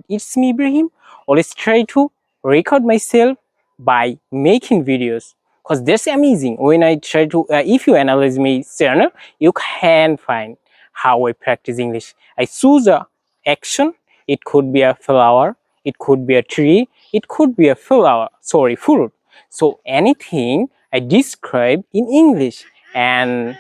It's me, Ibrahim. Always try to record myself by making videos because that's amazing. When I try to, if you analyze my channel, you can find how I practice English. I choose a action. It could be a flower. It could be a tree. It could be a fruit. So anything I describe in English, and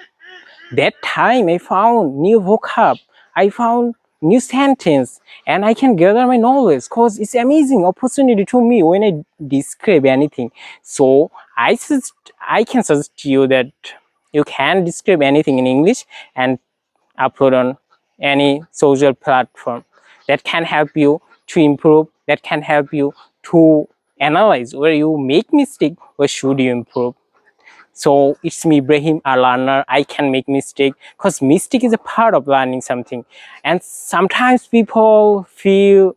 that time I found new vocab, I found new sentence, and I can gather my knowledge because it's amazing opportunity to me when I describe anything. So I can suggest you that you can describe anything in English and upload on any social platform. That can help you to improve, that can help you to analyze where you make mistake, where should you improve. So it's me, Ibrahim, a learner. I can make mistake because mistake is a part of learning something. And sometimes people feel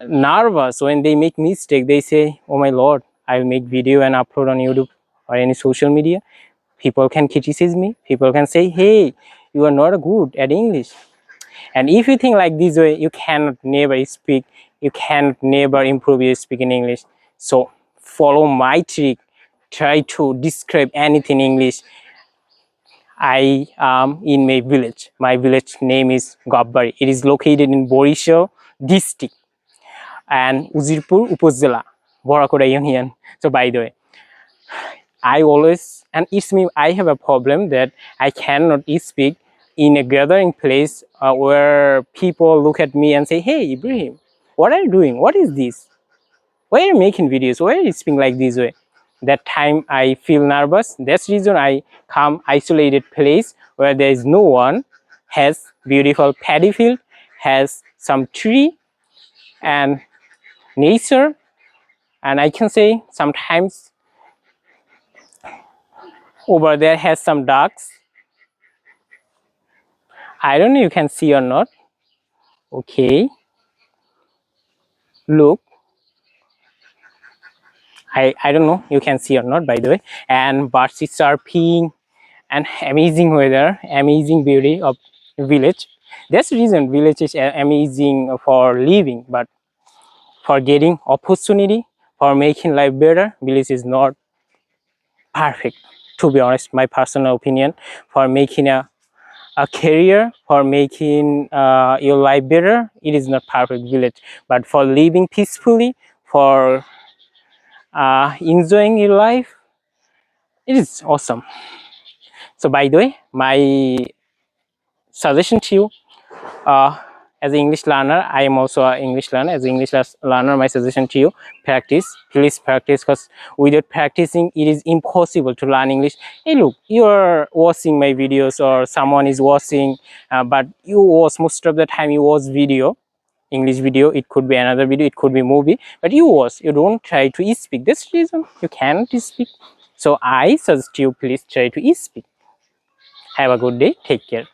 nervous when they make mistake. They say, oh my Lord, I'll make video and upload on YouTube or any social media. People can criticize me. People can say, hey, you are not good at English. And if you think like this way, you cannot never speak. You can never improve your speaking English. So follow my trick. Try to describe anything in English. I am in my village. My village name is Gabbari. It is located in Borisho district and Uzirpur Upazila, Borakora Union. So by the way, I always, and it's me, I have a problem that I cannot speak in a gathering place where people look at me and say, hey, Ibrahim, what are you doing? What is this? Why are you making videos? Why are you speaking like this way? That time I feel nervous. That's the reason I come isolated place where there is no one, has beautiful paddy field, has some tree and nature, and I can say sometimes over there has some ducks. I don't know you can see or not. Okay, look, I don't know you can see or not, by the way. And birds is chirping, and amazing weather, amazing beauty of village. That's the reason village is amazing for living, but for getting opportunity, for making life better, village is not perfect. To be honest, my personal opinion, for making a career, for making your life better, it is not perfect village. But for living peacefully, for enjoying your life, it is awesome. So by the way, my suggestion to you, as an English learner, I am also an English learner. As an English learner, my suggestion to you, practice. Please practice, because without practicing, it is impossible to learn English. Hey, look, you are watching my videos or someone is watching, but you watch, most of the time you watch video, English video. It could be another video, it could be movie, but you watch, you don't try to speak. That's the reason you cannot speak. So I suggest you, please try to speak. Have a good day. Take care.